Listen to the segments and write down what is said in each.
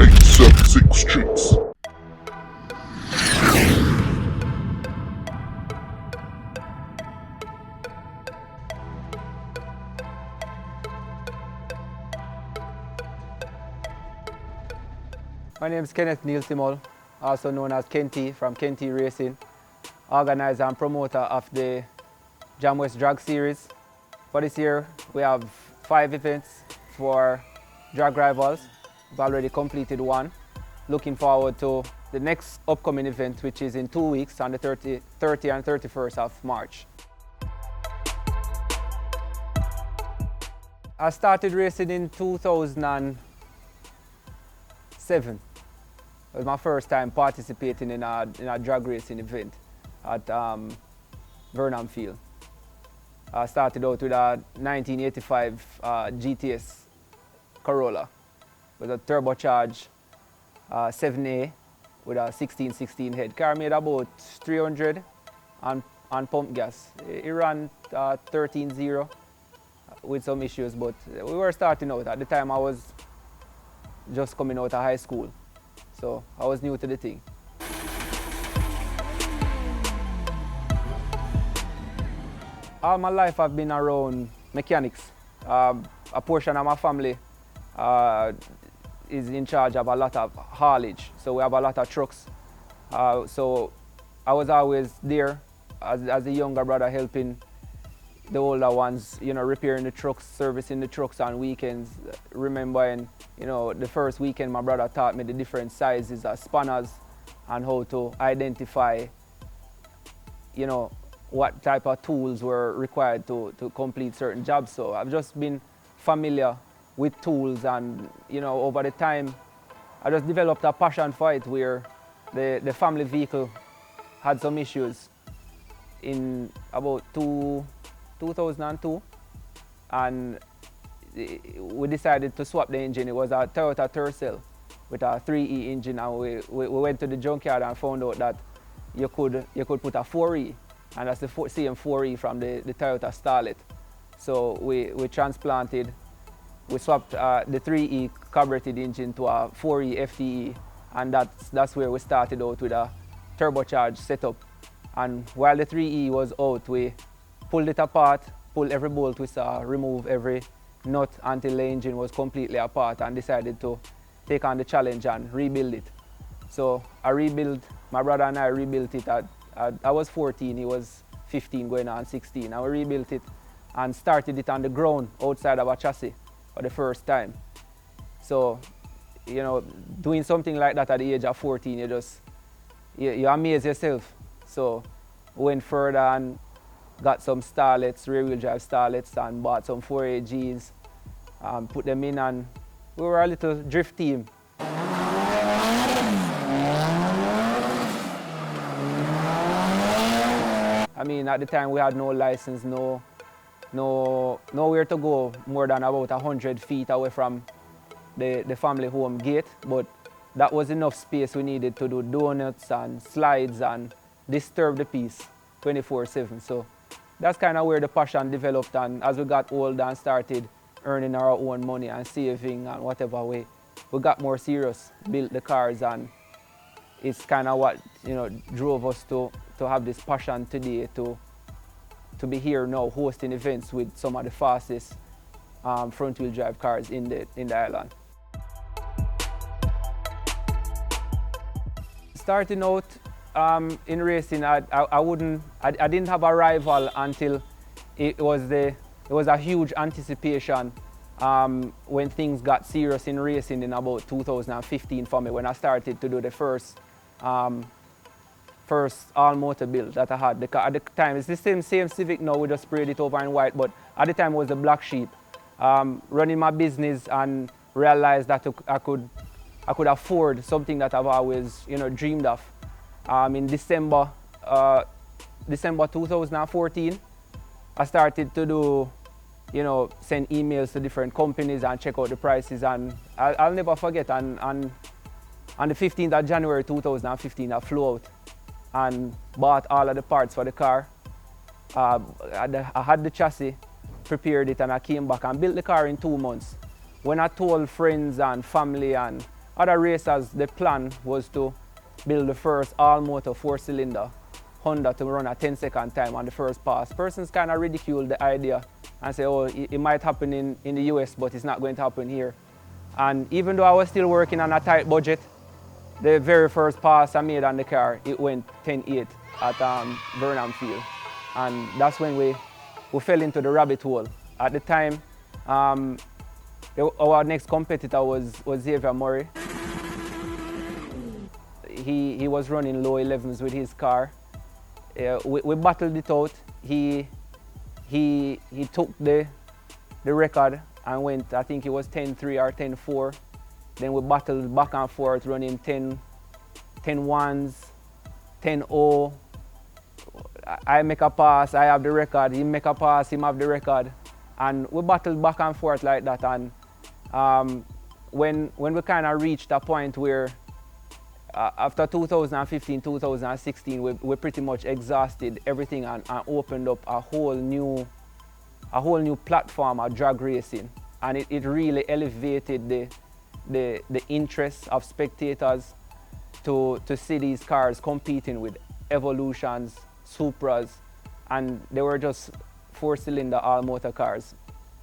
876 streets. My name is Kenneth Timoll, also known as Kenty from Kenty Racing, organizer and promoter of the Jamwest drag series. For this year, we have 5 events for drag rivals. We've already completed 1. Looking forward to the next upcoming event, which is in 2 weeks on the 30 and 31st of March. I started racing in 2007. It was my first time participating in a drag racing event at Vernon Field. I started out with a 1985 GTS Corolla with a turbocharged 7A with a 1616 head. Car made about 300 on pump gas. It ran 13.0 with some issues, but we were starting out. At the time I was just coming out of high school, so I was new to the thing. All my life I've been around mechanics. A portion of my family is in charge of a lot of haulage, so we have a lot of trucks. So I was always there as a younger brother, helping the older ones, repairing the trucks, servicing the trucks on weekends. Remembering, the first weekend my brother taught me the different sizes of spanners and how to identify, what type of tools were required to complete certain jobs. So I've just been familiar with tools, and over the time I just developed a passion for it, where the family vehicle had some issues in about 2002, and we decided to swap the engine. It was a Toyota Tercel with a 3E engine, and we went to the junkyard and found out that you could put a 4E, and that's the same 4E from the Toyota Starlet. So we transplanted, we swapped the 3E carbureted engine to a 4E FTE, and that's where we started out with a turbocharged setup. And while the 3E was out, we pulled it apart, pulled every bolt we saw, remove every nut until the engine was completely apart, and decided to take on the challenge and rebuild it. So my brother and I rebuilt it I was 14, he was 15 going on 16, and we rebuilt it and started it on the ground outside of a chassis for the first time. So, doing something like that at the age of 14, you amaze yourself. So we went further and got some starlets, rear-wheel drive starlets, and bought some 4AGs, put them in, and we were a little drift team. I mean, at the time we had no license, nowhere to go more than about 100 feet away from the family home gate, but that was enough space we needed to do donuts and slides and disturb the piece 24/7. So that's kind of where the passion developed, and as we got older and started earning our own money and saving and whatever way, we got more serious, built the cars, and it's kind of what drove us to have this passion today to be here now hosting events with some of the fastest front-wheel drive cars in the island. Starting out in racing, I didn't have a rival until it was a huge anticipation when things got serious in racing in about 2015 for me, when I started to do the first all-motor build that I had. At the time, it's the same Civic now, we just sprayed it over in white, but at the time it was the black sheep. Running my business and realized that I could afford something that I've always dreamed of. In December 2014, I started to do, send emails to different companies and check out the prices, and I'll never forget, on the 15th of January 2015, I flew out and bought all of the parts for the car. I had the chassis, prepared it, and I came back and built the car in 2 months. When I told friends and family and other racers, the plan was to build the first all-motor 4-cylinder Honda to run a 10-second time on the first pass. Persons kind of ridiculed the idea and say, oh, it might happen in the US, but it's not going to happen here. And even though I was still working on a tight budget, the very first pass I made on the car, it went 10.8 at Burnham Field. And that's when we fell into the rabbit hole. At the time, our next competitor was Xavier Murray. He was running low 11s with his car. We battled it out. He took the record and went, I think it was 10.3 or 10.4. Then we battled back and forth running 10.1s, 10.0. I make a pass, I have the record. He make a pass, him have the record. And we battled back and forth like that. And when we kind of reached a point where after 2015, 2016, we pretty much exhausted everything and opened up a whole new platform of drag racing. And it really elevated the interest of spectators to see these cars competing with Evolutions, Supras, and they were just 4-cylinder all-motor cars.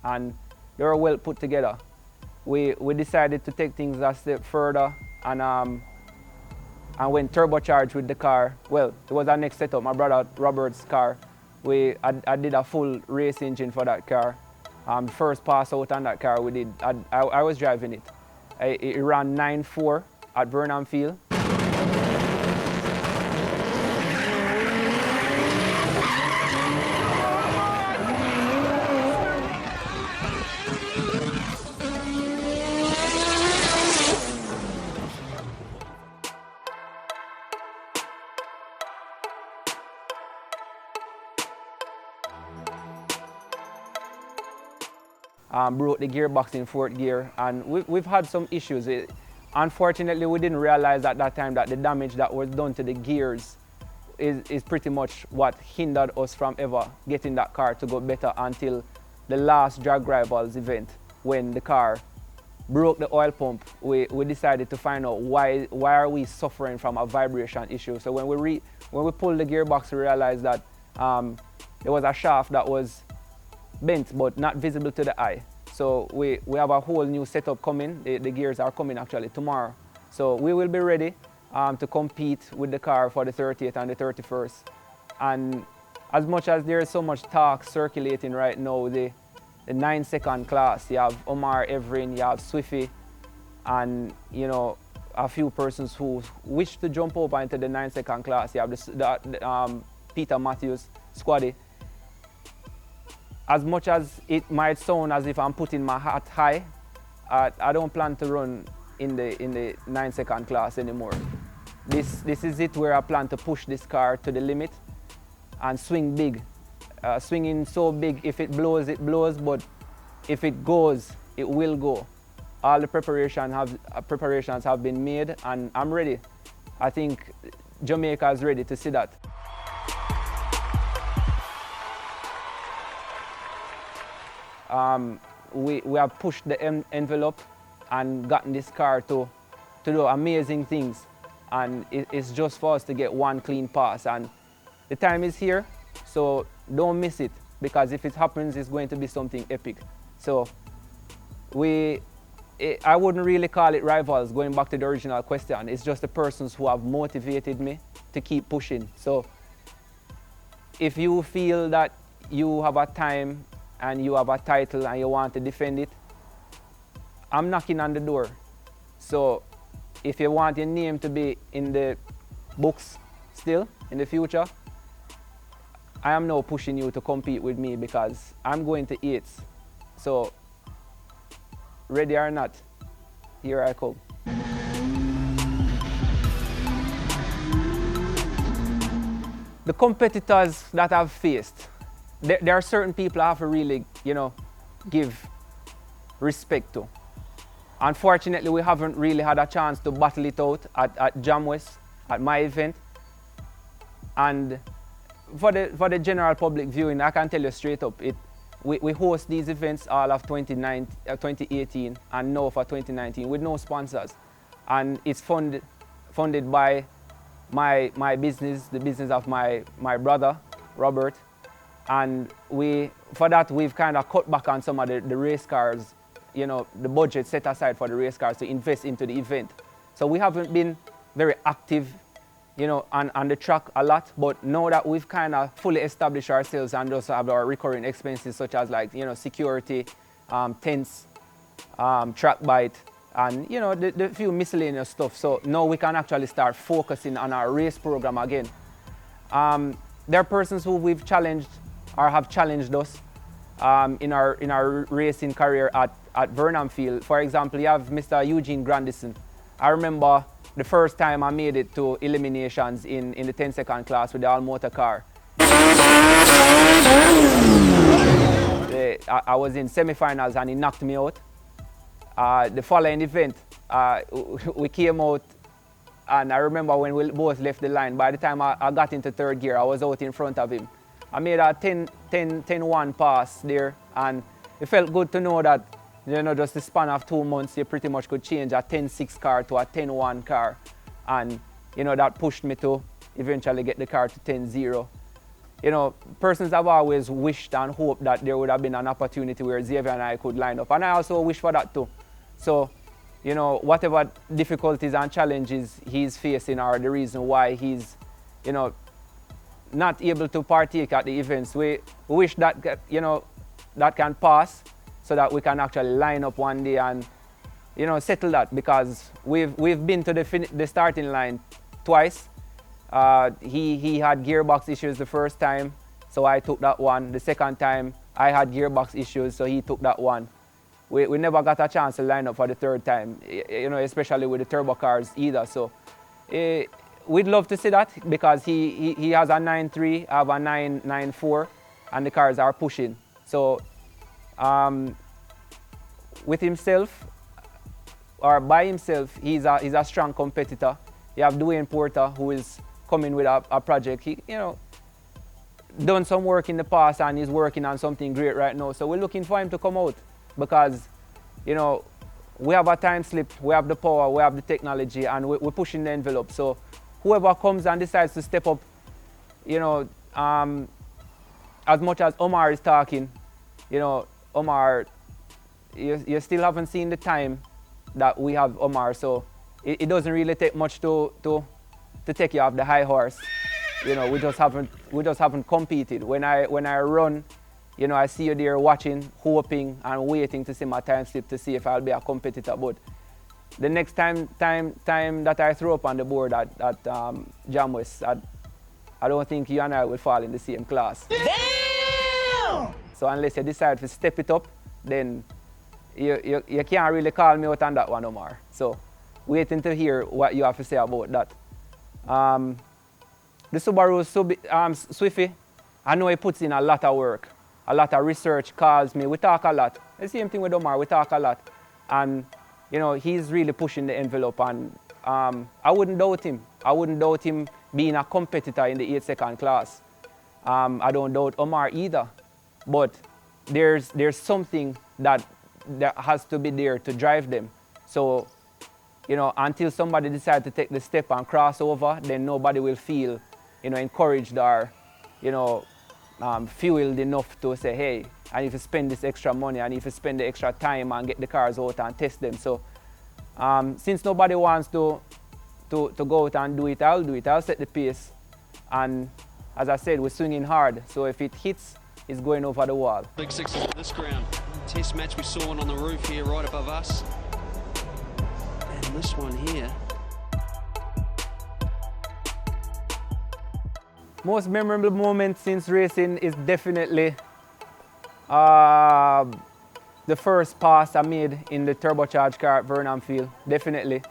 And they were well put together. We decided to take things a step further and went turbocharged with the car. Well, it was our next setup, my brother Robert's car. I did a full race engine for that car. First pass out on that car we did, I was driving it. It ran 9.4 at Burnham Field. Broke the gearbox in fourth gear, and we've had some issues. Unfortunately, we didn't realize at that time that the damage that was done to the gears is pretty much what hindered us from ever getting that car to go better until the last Drag Rivals event, when the car broke the oil pump. We decided to find out why are we suffering from a vibration issue. So when we pulled the gearbox, we realized that there was a shaft that was bent but not visible to the eye. So we have a whole new setup coming. The gears are coming actually tomorrow. So we will be ready to compete with the car for the 30th and the 31st. And as much as there is so much talk circulating right now, the 9-second class, you have Omar Everin, you have Swiffy, and a few persons who wish to jump over into the 9-second class. You have the Peter Matthews, Squaddy. As much as it might sound as if I'm putting my hat high, I don't plan to run in the 9-second class anymore. This is it where I plan to push this car to the limit and swing big. Swinging so big, if it blows, but if it goes, it will go. All the preparations have been made, and I'm ready. I think Jamaica is ready to see that. We have pushed the envelope and gotten this car to do amazing things, and it's just for us to get one clean pass, and the time is here, so don't miss it, because if it happens, it's going to be something epic. So I wouldn't really call it rivals, going back to the original question. It's just the persons who have motivated me to keep pushing. So if you feel that you have a time and you have a title and you want to defend it, I'm knocking on the door. So if you want your name to be in the books still in the future, I am now pushing you to compete with me, because I'm going to 8s. So ready or not, here I come. The competitors that I've faced, there are certain people I have to really, give respect to. Unfortunately, we haven't really had a chance to battle it out at Jamwest, at my event. And for the general public viewing, I can tell you straight up, we host these events all of 2018 and now for 2019 with no sponsors. and it's funded by my business, the business of my brother, Robert. And for that, we've kind of cut back on some of the race cars, you know, the budget set aside for the race cars to invest into the event. So we haven't been very active, you know, on the track a lot, but now that we've kind of fully established ourselves and also have our recurring expenses such as, like, you know, security, tents, track bite, and, you know, the few miscellaneous stuff. So now we can actually start focusing on our race program again. There are persons who we've challenged or have challenged us in our racing career at Vernon Field. For example, you have Mr. Eugene Grandison. I remember the first time I made it to eliminations in the 10-second class with the all-motor car. I was in semi-finals and he knocked me out. The following event, we came out, and I remember when we both left the line, by the time I got into third gear, I was out in front of him. I made a 10-1 pass there, and it felt good to know that, you know, just the span of 2 months, you pretty much could change a 10-6 car to a 10-1 car. And, you know, that pushed me to eventually get the car to 10-0. You know, persons have always wished and hoped that there would have been an opportunity where Xavier and I could line up. And I also wish for that too. So, you know, whatever difficulties and challenges he's facing are the reason why he's, you know, not able to partake at the events. We wish that, you know, that can pass so that we can actually line up one day and, you know, settle that, because we've been to the starting line twice. He had gearbox issues the first time, so I took that one. The second time, I had gearbox issues, so he took that one. We never got a chance to line up for the third time, you know, especially with the turbo cars either. So we'd love to see that, because he has a 9.3, I have a 9.94, and the cars are pushing. So with himself, or by himself, he's a strong competitor. You have Dwayne Porter, who is coming with a project. He, you know, done some work in the past and he's working on something great right now. So we're looking for him to come out, because, you know, we have a time slip, we have the power, we have the technology, and we're pushing the envelope. So whoever comes and decides to step up, you know, as much as Omar is talking, you know, Omar, you still haven't seen the time that we have Omar, so it doesn't really take much to take you off the high horse. You know, we just haven't competed. When I run, you know, I see you there watching, hoping and waiting to see my time slip to see if I'll be a competitor. But the next time that I throw up on the board at Jamwest, I don't think you and I will fall in the same class. Damn! So unless you decide to step it up, then you can't really call me out on that one, Omar. So waiting to hear what you have to say about that. The Subaru Swiffy, I know he puts in a lot of work, a lot of research, calls me, we talk a lot. The same thing with Omar, we talk a lot. And, you know, he's really pushing the envelope, and I wouldn't doubt him. I wouldn't doubt him being a competitor in the 8-second class. I don't doubt Omar either. But there's something that has to be there to drive them. So, you know, until somebody decides to take the step and cross over, then nobody will feel, you know, encouraged or, you know, fueled enough to say, hey, I need to spend this extra money, I need to spend the extra time and get the cars out and test them. So since nobody wants to go out and do it, I'll do it. I'll set the pace. And as I said, we're swinging hard. So if it hits, it's going over the wall. Big sixes on this ground. Test match, we saw one on the roof here right above us. And this one here. Most memorable moment since racing is definitely the first pass I made in the turbocharged car at Vernon Field. Definitely.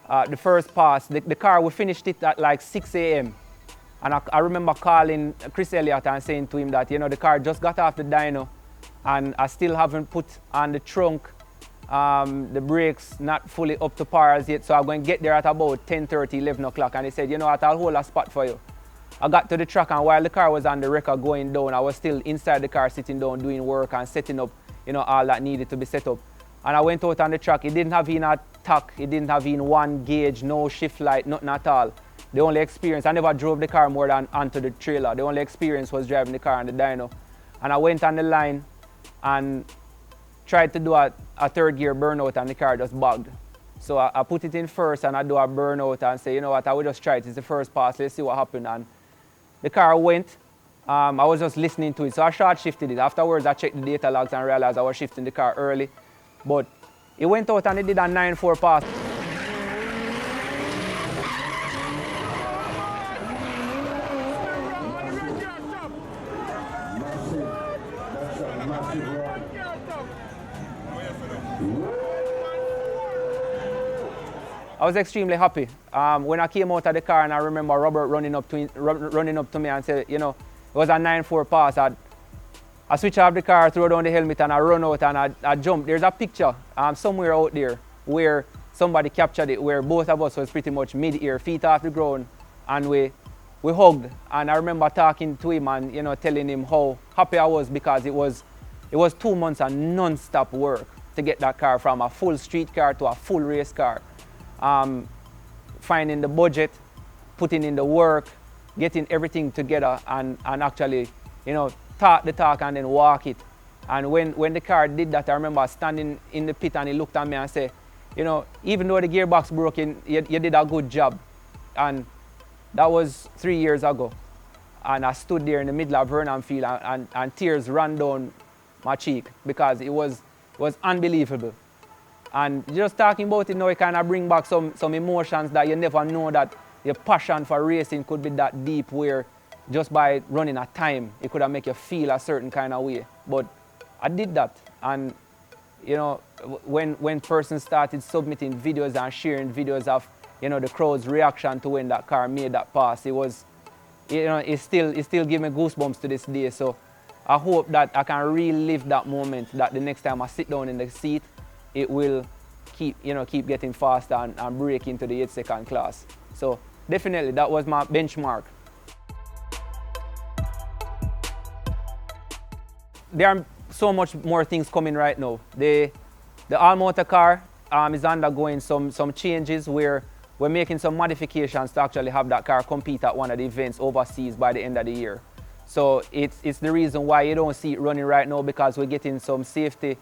The first pass, the car, we finished it at like 6 a.m. And I remember calling Chris Elliott and saying to him that, you know, the car just got off the dyno and I still haven't put on the trunk, the brakes not fully up to par as yet, so I'm going to get there at about 10:30, 11 o'clock. And he said, you know what, I'll hold a spot for you. I got to the track, and while the car was on the wrecker going down, I was still inside the car sitting down doing work and setting up, you know, all that needed to be set up. And I went out on the track. It didn't have tach, it didn't have even one gauge, no shift light, nothing at all. The only experience, I never drove the car more than onto the trailer. The only experience was driving the car on the dyno. And I went on the line and tried to do a third gear burnout and the car just bugged. So I put it in first and I do a burnout and say, you know what, I will just try it. It's the first pass, let's see what happened. And the car went. I was just listening to it. So I short shifted it. Afterwards, I checked the data logs and realized I was shifting the car early. But it went out and it did a 9.4 pass. I was extremely happy. When I came out of the car and I remember Robert running up to me and said, you know, it was a 9.4 pass. I switch off the car, throw down the helmet and I run out and I jump. There's a picture somewhere out there where somebody captured it, where both of us was pretty much mid-air, feet off the ground, and we hugged. And I remember talking to him and, you know, telling him how happy I was because it was 2 months of non-stop work to get that car from a full street car to a full race car. Finding the budget, putting in the work, getting everything together and actually, you know, talk the talk and then walk it. And when the car did that, I remember standing in the pit and he looked at me and said, you know, even though the gearbox broke in, you did a good job. And that was 3 years ago. And I stood there in the middle of Vernon Field and tears ran down my cheek because it was unbelievable. And just talking about it now, it kind of bring back some emotions that you never know that your passion for racing could be that deep where just by running a time, it could have make you feel a certain kind of way. But I did that. And, you know, when persons started submitting videos and sharing videos of, you know, the crowd's reaction to when that car made that pass, it was, you know, it still gives me goosebumps to this day. So I hope that I can relive that moment, that the next time I sit down in the seat, it will keep getting faster and break into the 8-second class. So definitely that was my benchmark. There are so much more things coming right now. The all-motor car is undergoing some changes where we're making some modifications to actually have that car compete at one of the events overseas by the end of the year. So it's the reason why you don't see it running right now, because we're getting some safety,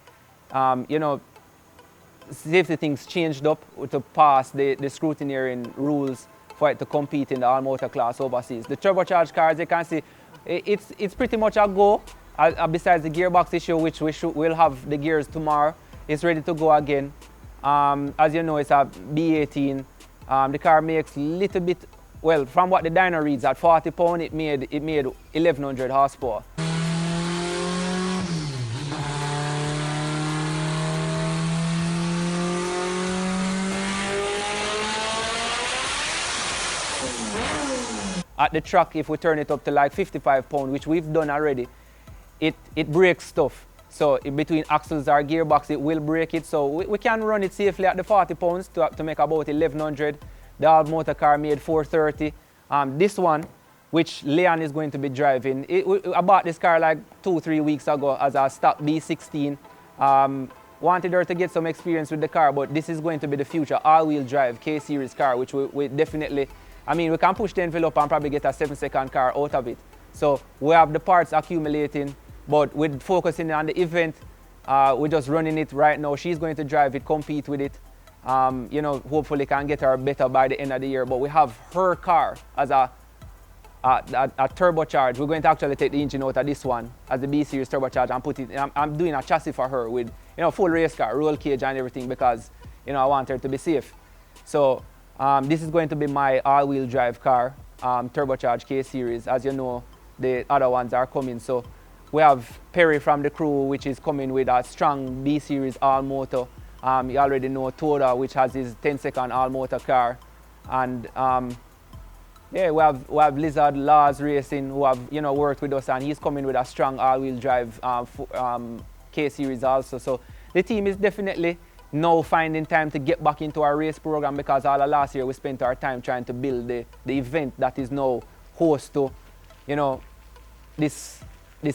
safety things changed up to pass the scrutineering rules for it to compete in the all-motor class overseas. The turbocharged cars, you can see, it's pretty much a go. Besides the gearbox issue, which we'll have the gears tomorrow, it's ready to go again. As you know, it's a B18. The car makes a little bit, well, from what the dyno reads, at 40 pounds, it made 1100 horsepower. At the track, if we turn it up to like 55 pounds, which we've done already, it breaks stuff. So between axles or gearbox, it will break it. So we can run it safely at the 40 pounds to make about 1100. The all-motor car made 430. This one, which Leon is going to be driving, I bought this car like 2-3 weeks ago as a stock B16. Wanted her to get some experience with the car, but this is going to be the future all-wheel drive K-Series car, which we definitely, I mean, we can push the envelope and probably get a 7-second car out of it. So we have the parts accumulating, but we're focusing on the event. We're just running it right now. She's going to drive it, compete with it. Hopefully can get her better by the end of the year. But we have her car as a turbocharged. We're going to actually take the engine out of this one as the B-Series turbocharged and put it, I'm doing a chassis for her with, full race car, roll cage and everything because, I want her to be safe. So this is going to be my all-wheel drive car, turbocharged K-Series. As you know, the other ones are coming. So we have Perry from the crew, which is coming with a strong B-Series all-motor. You already know Toda, which has his 10-second all-motor car. And we have Lizard Laws Racing, who have worked with us, and he's coming with a strong all-wheel drive K-Series also. So the team is definitely now finding time to get back into our race program, because all of last year we spent our time trying to build the event that is now host to, this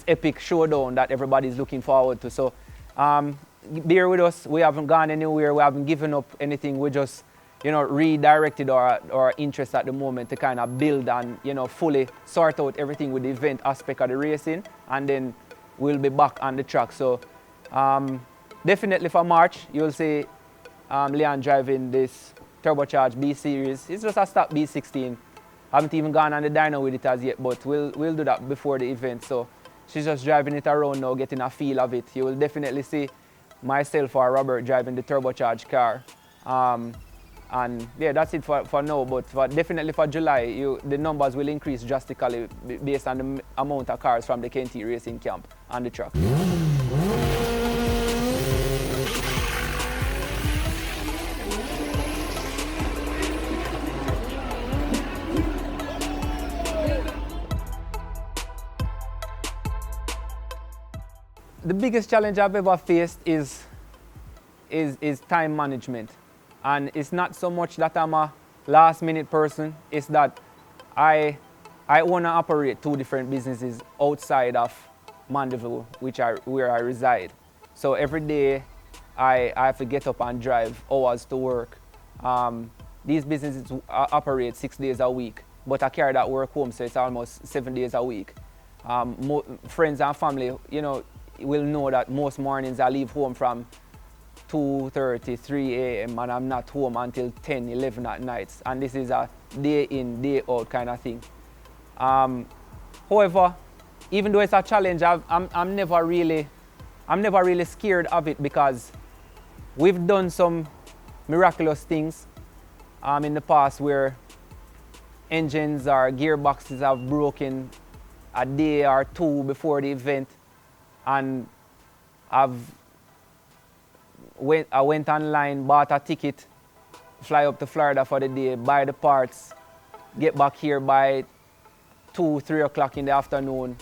epic showdown that everybody's looking forward to. So bear with us. We haven't gone anywhere. We haven't given up anything. We just, redirected our interest at the moment to kind of build and, fully sort out everything with the event aspect of the racing, and then we'll be back on the track. So definitely for March, you'll see Leon driving this turbocharged B series. It's just a stock B16. Haven't even gone on the dyno with it as yet, but we'll do that before the event. So she's just driving it around now, getting a feel of it. You will definitely see myself or Robert driving the turbocharged car. And yeah, that's it for now. But definitely for July, the numbers will increase drastically based on the amount of cars from the KNT Racing Camp on the track. The biggest challenge I've ever faced is time management. And it's not so much that I'm a last minute person, it's that I want to operate two different businesses outside of Mandeville, where I reside. So every day I have to get up and drive hours to work. These businesses operate 6 days a week, but I carry that work home, so it's almost 7 days a week. Friends and family, will know that most mornings I leave home from 2:30, 3 a.m. and I'm not home until 10, 11 at night. And this is a day in, day out kind of thing. However, even though it's a challenge, I'm never really scared of it, because we've done some miraculous things in the past where engines or gearboxes have broken a day or two before the event, and I went online, bought a ticket, fly up to Florida for the day, buy the parts, get back here by 2, 3 o'clock in the afternoon,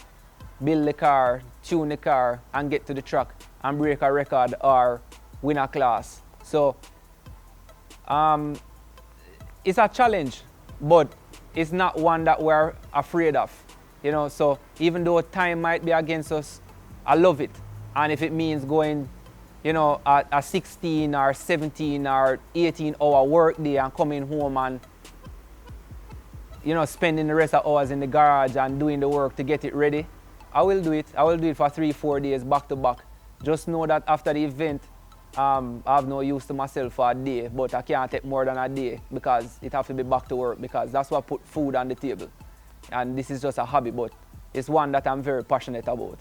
build the car, tune the car, and get to the track and break a record or win a class. So it's a challenge, but it's not one that we're afraid of. So even though time might be against us, I love it. And if it means going, a 16 or 17 or 18-hour work day and coming home and, spending the rest of hours in the garage and doing the work to get it ready, I will do it. I will do it for 3-4 days back to back. Just know that after the event, I have no use to myself for a day, but I can't take more than a day because it have to be back to work, because that's what put food on the table. And this is just a hobby, but it's one that I'm very passionate about.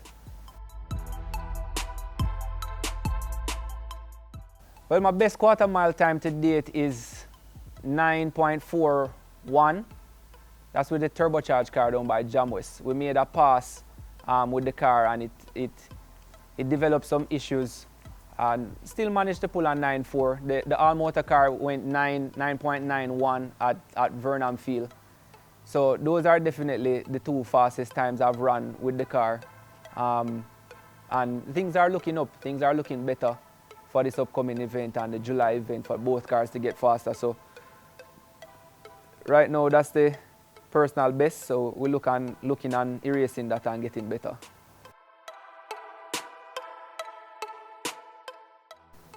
Well, my best quarter mile time to date is 9.41. That's with the turbocharged car down by Jamwest. We made a pass with the car, and it developed some issues and still managed to pull on 9.4. The all-motor car went 9.91 at Vernon Field. So those are definitely the two fastest times I've run with the car. And things are looking up. Things are looking better for this upcoming event and the July event for both cars to get faster. So right now that's the personal best. So we're looking on erasing that and getting better.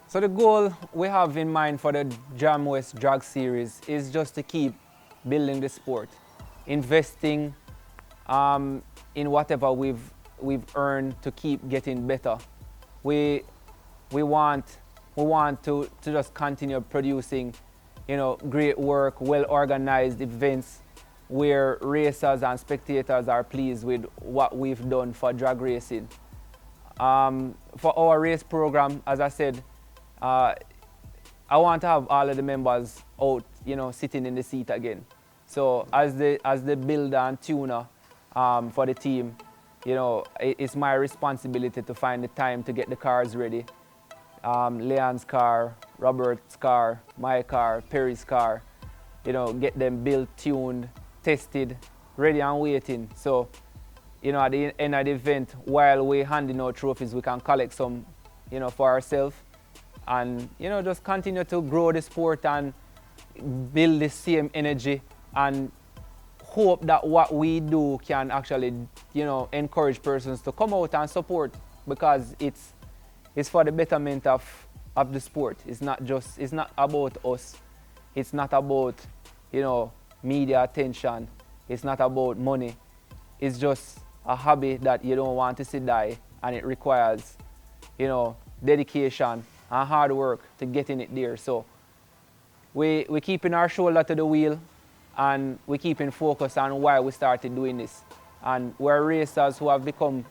So the goal we have in mind for the Jamwest Drag Series is just to keep building the sport, investing in whatever we've earned to keep getting better. We want to just continue producing, great work, well-organized events where racers and spectators are pleased with what we've done for drag racing. For our race program, as I said, I want to have all of the members out, sitting in the seat again. So as the builder and tuner for the team, it's my responsibility to find the time to get the cars ready. Leon's car, Robert's car, my car, Perry's car, get them built, tuned, tested, ready and waiting. So, at the end of the event, while we're handing out trophies, we can collect some, for ourselves, and, just continue to grow the sport and build the same energy, and hope that what we do can actually, encourage persons to come out and support, because it's for the betterment of the sport. It's not about us. It's not about, media attention. It's not about money. It's just a hobby that you don't want to see die, and it requires, dedication and hard work to getting it there. So we're keeping our shoulder to the wheel, and we're keeping focus on why we started doing this. And we're racers who have become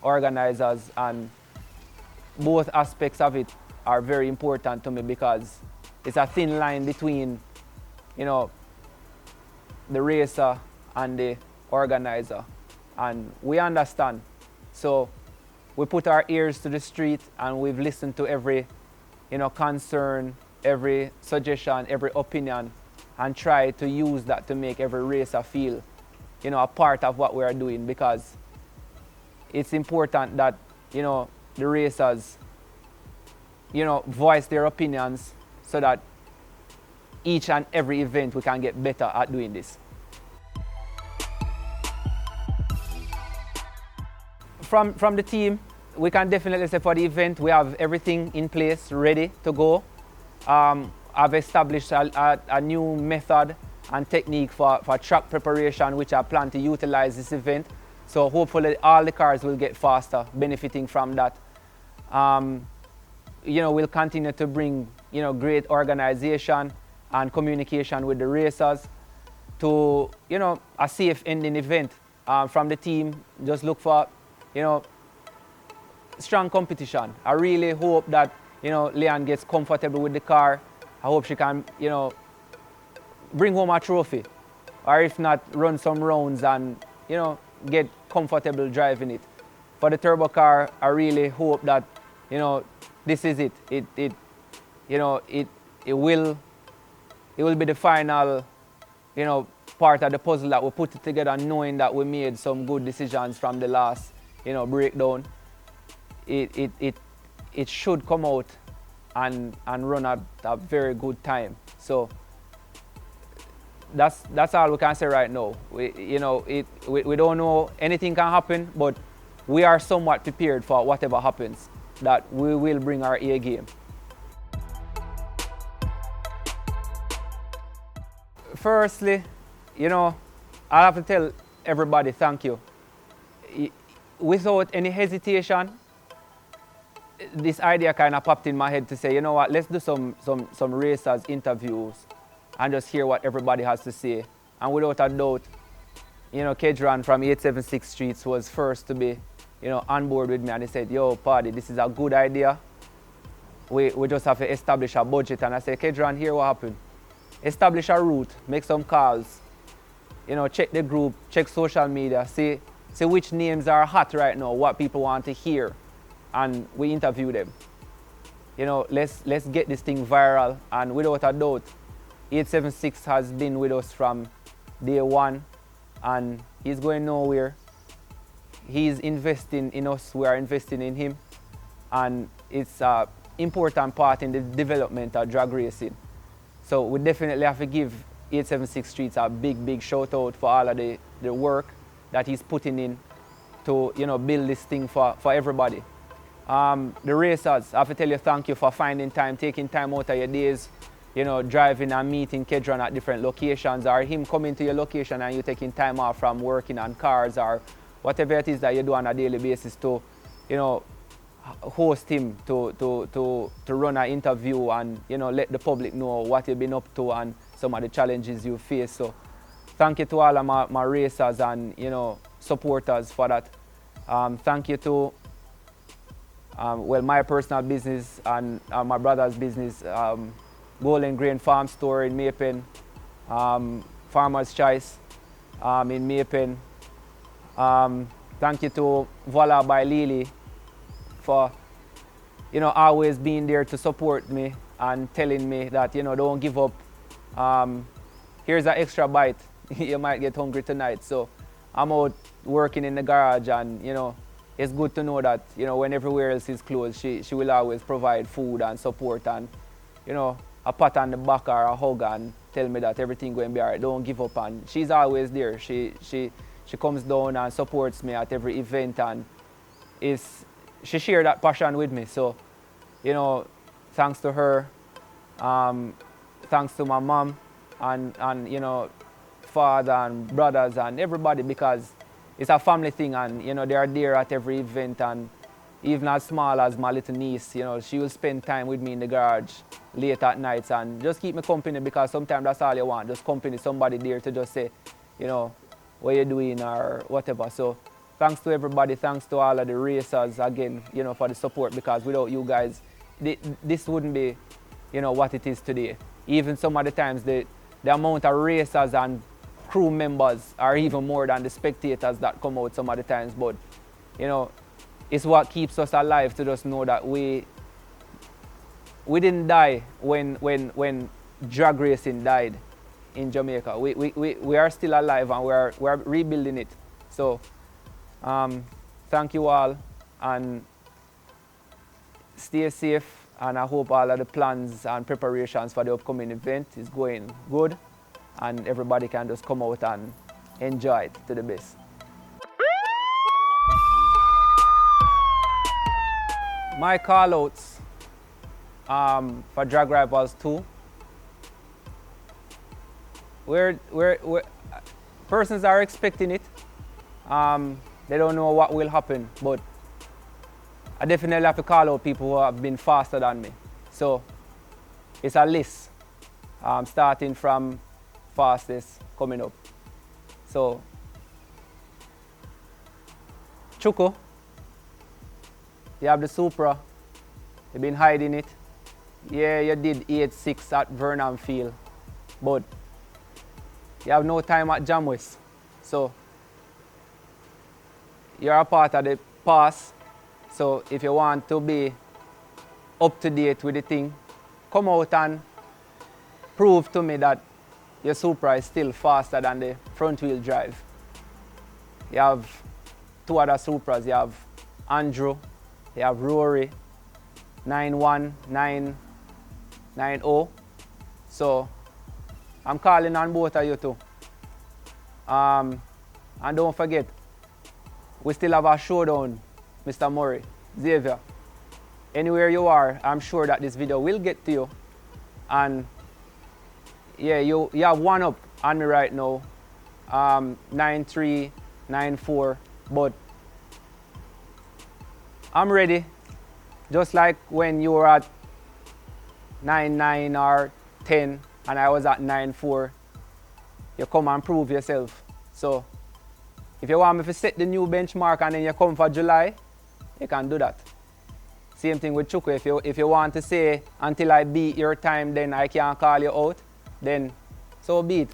organizers, and both aspects of it are very important to me because it's a thin line between, the racer and the organizer. And we understand. So we put our ears to the street, and we've listened to every, concern, every suggestion, every opinion, and try to use that to make every racer feel, a part of what we are doing, because it's important that, the racers, voice their opinions so that each and every event we can get better at doing this. From the team, we can definitely say for the event, we have everything in place, ready to go. I've established a new method and technique for track preparation, which I plan to utilize this event. So hopefully all the cars will get faster, benefiting from that. We'll continue to bring, great organization and communication with the racers to, a safe ending event. From the team, just look for, strong competition. I really hope that, Leanne gets comfortable with the car. I hope she can, bring home a trophy, or if not, run some rounds and, get comfortable driving it. For the turbo car, I really hope that, this is it. It will be the final, part of the puzzle that we put it together, knowing that we made some good decisions from the last, breakdown. It should come out and run at a very good time. So that's all we can say right now. We don't know, anything can happen, but we are somewhat prepared for whatever happens, that we will bring our A game. Firstly, I have to tell everybody thank you. Without any hesitation, this idea kind of popped in my head to say, let's do some racers interviews and just hear what everybody has to say. And without a doubt, Kedran from 876 Streets was first to be, on board with me, and he said, yo, Paddy, this is a good idea. We just have to establish a budget. And I said, Kedran, here what happened? Establish a route, make some calls, check the group, check social media, see which names are hot right now, what people want to hear, and we interview them. Let's get this thing viral, and without a doubt, 876 has been with us from day one, and he's going nowhere. He's investing in us, we are investing in him, and it's an important part in the development of drag racing. So we definitely have to give 876 Streets a big shout out for all of the work that he's putting in to build this thing for everybody. The racers, I have to tell you thank you for finding time, taking time out of your days, driving and meeting Kedran at different locations, or him coming to your location and you taking time off from working on cars, or whatever it is that you do on a daily basis to, host him to run an interview and, let the public know what you've been up to and some of the challenges you face. So thank you to all of my racers and, supporters for that. Thank you to, my personal business and my brother's business, Golden Grain Farm Store in Maypen, Farmer's Choice in Maypen. Thank you to Voila by Lily for, always being there to support me and telling me that, don't give up. Here's an extra bite. You might get hungry tonight. So I'm out working in the garage, and, it's good to know that, when everywhere else is closed, she will always provide food and support and, a pat on the back or a hug and tell me that everything going to be all right. Don't give up. And she's always there. She comes down and supports me at every event, and it's she shared that passion with me. So, you know, thanks to her, thanks to my mom and you know, father and brothers and everybody, because it's a family thing, and you know, they are there at every event, and even as small as my little niece, you know, she will spend time with me in the garage late at nights and just keep me company, because sometimes that's all you want, just company, somebody there to just say, you know, what you're doing or whatever. So thanks to everybody, thanks to all of the racers again, you know, for the support, because without you guys, this wouldn't be, you know, what it is today. Even some of the times the amount of racers and crew members are even more than the spectators that come out some of the times, but you know, it's what keeps us alive to just know that we didn't die when drag racing died in Jamaica. We are still alive, and we're rebuilding it. So thank you all, and stay safe, and I hope all of the plans and preparations for the upcoming event is going good, and everybody can just come out and enjoy it to the best. My call-outs for Drag Rivals 2, persons are expecting it. They don't know what will happen, but I definitely have to call out people who have been faster than me. So it's a list, starting from fastest coming up. So Chuko, you have the Supra, you've been hiding it. Yeah, you did 8.6 at Vernon Field, but you have no time at Jamwest. So you're a part of the past. So if you want to be up to date with the thing, come out and prove to me that your Supra is still faster than the front wheel drive. You have two other Supras. You have Andrew, you have Rory, 9-1, 9-0. So I'm calling on both of you too. And don't forget, we still have a showdown, Mr. Murray, Xavier. Anywhere you are, I'm sure that this video will get to you. And yeah, you have one up on me right now, 9-3, 9-4, but I'm ready. Just like when you were at 9-9 or 10 and I was at 9-4, you come and prove yourself. So if you want me to set the new benchmark and then you come for July, you can do that. Same thing with Chuku. If you want to say until I beat your time, then I can't call you out, then so be it.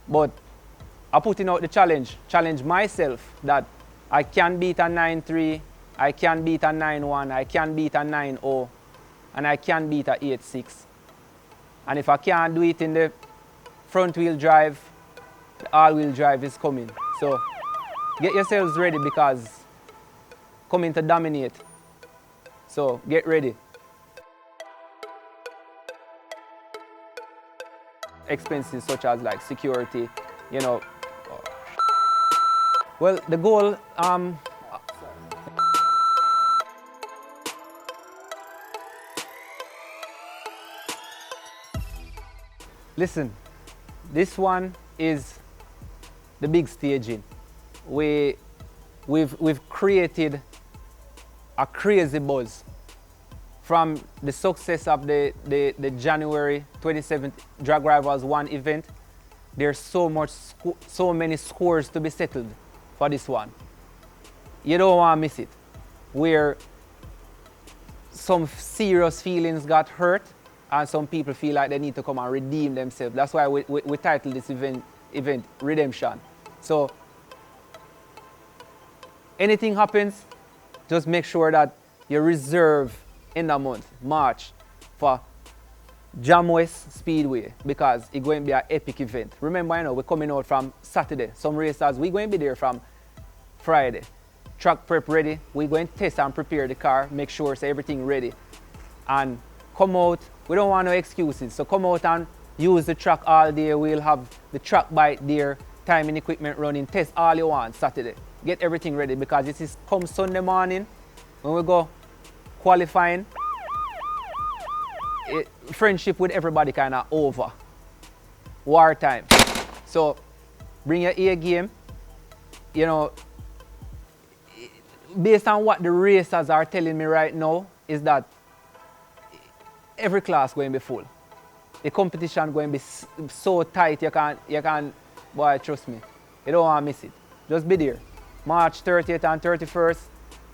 But I'm putting out the challenge myself, that I can beat a 9-3, I can beat a 9-1, I can beat a 9-0, and I can beat a 8-6. And if I can't do it in the front wheel drive, the all wheel drive is coming. So get yourselves ready, because coming to dominate. So get ready. Expenses such as like security, you know. Well, the goal, listen, this one is the big staging. We've created a crazy buzz from the success of the January 27th Drag Rivals 1 event. There's so many scores to be settled for this one. You don't want to miss it. Where some serious feelings got hurt and some people feel like they need to come and redeem themselves. That's why we titled this event Redemption. So anything happens, just make sure that you reserve in the month, March, for Jamwest Speedway, because it's going to be an epic event. Remember, you know, we're coming out from Saturday. Some racers, we're going to be there from Friday. Track prep ready. We're going to test and prepare the car, make sure so everything ready. And come out. We don't want no excuses. So come out and use the track all day. We'll have the track bike there, timing equipment running, test all you want Saturday. Get everything ready, because this is come Sunday morning. when we go qualifying, friendship with everybody kind of over. Wartime. So bring your A game. You know, based on what the racers are telling me right now, is that every class going to be full. The competition going to be so tight, you can't, boy, trust me, you don't want to miss it. Just be there. March 30th and 31st,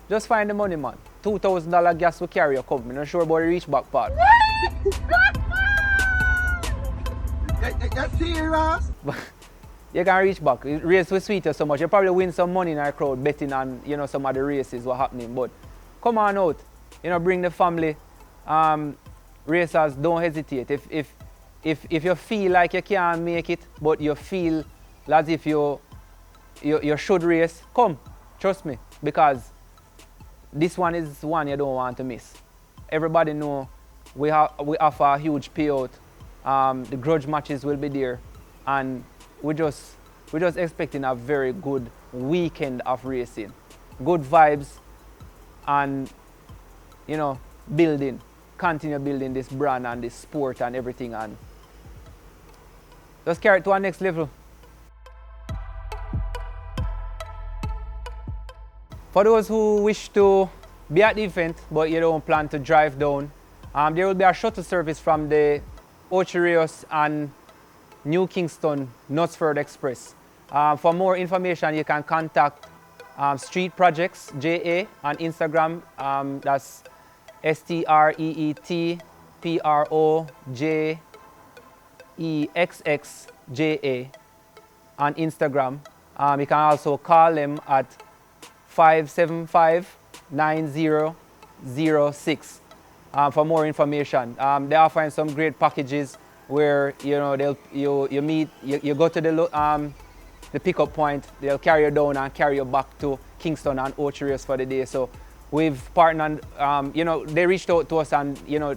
just find the money, man. $2,000 gas will carry you come. I'm not sure about the reach back part. That's serious? You can reach back. The race will sweet you so much. You probably win some money in our crowd betting on, you know, some of the races what happening. But come on out. You know, bring the family. Racers, don't hesitate. If you feel like you can't make it, but you feel as if you should race, come. Trust me. Because this one is one you don't want to miss. Everybody know we offer a huge payout. The grudge matches will be there. And we're just expecting a very good weekend of racing. Good vibes and, you know, continue building this brand and this sport and everything, and just carry it to our next level. For those who wish to be at the event but you don't plan to drive down, there will be a shuttle service from the Ocherios and New Kingston Knutsford Express. For more information, you can contact Street Projects JA on Instagram. That's STREETPROJEXXJA on Instagram. You can also call them at 575-9006 for more information. They are offering some great packages where, you know, you go to the pickup point, they'll carry you down and carry you back to Kingston and Ocherios for the day. So we've partnered, you know, they reached out to us and, you know,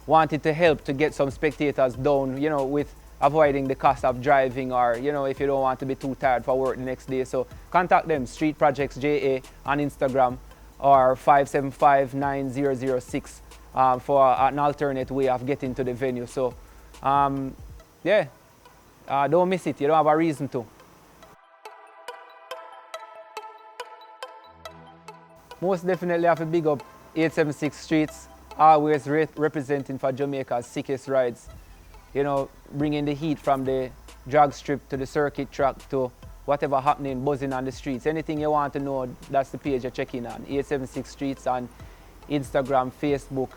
wanted to help to get some spectators down, you know, with avoiding the cost of driving, or, you know, if you don't want to be too tired for work the next day. So contact them, Street Projects JA on Instagram, or 575-9006 for an alternate way of getting to the venue. So yeah, don't miss it. You don't have a reason to. Most definitely have to big up 876 Streets, always representing for Jamaica's sickest rides. You know, bringing the heat from the drag strip to the circuit track to whatever happening, buzzing on the streets. Anything you want to know, that's the page you're checking on. 876 Streets on Instagram, Facebook.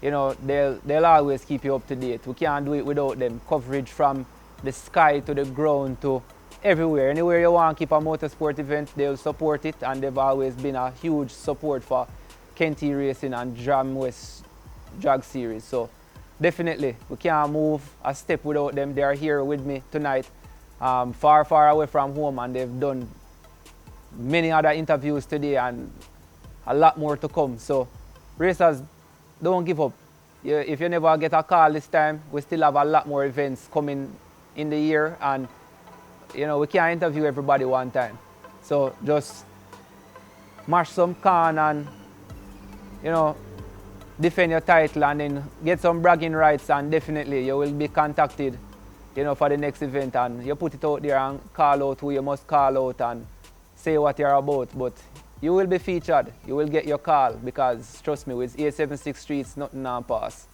You know, they'll always keep you up to date. We can't do it without them. Coverage from the sky to the ground to everywhere. Anywhere you want to keep a motorsport event, they'll support it, and they've always been a huge support for Kenty Racing and Jamwest drag series. So definitely, we can't move a step without them. They are here with me tonight, far, far away from home, and they've done many other interviews today and a lot more to come. So racers, don't give up. If you never get a call this time, we still have a lot more events coming in the year, and you know, we can't interview everybody one time. So just mash some can and, you know, defend your title and then get some bragging rights, and definitely you will be contacted, you know, for the next event, and you put it out there and call out who you must call out and say what you're about. But you will be featured. You will get your call, because trust me, with 876 Streets, nothing on pass.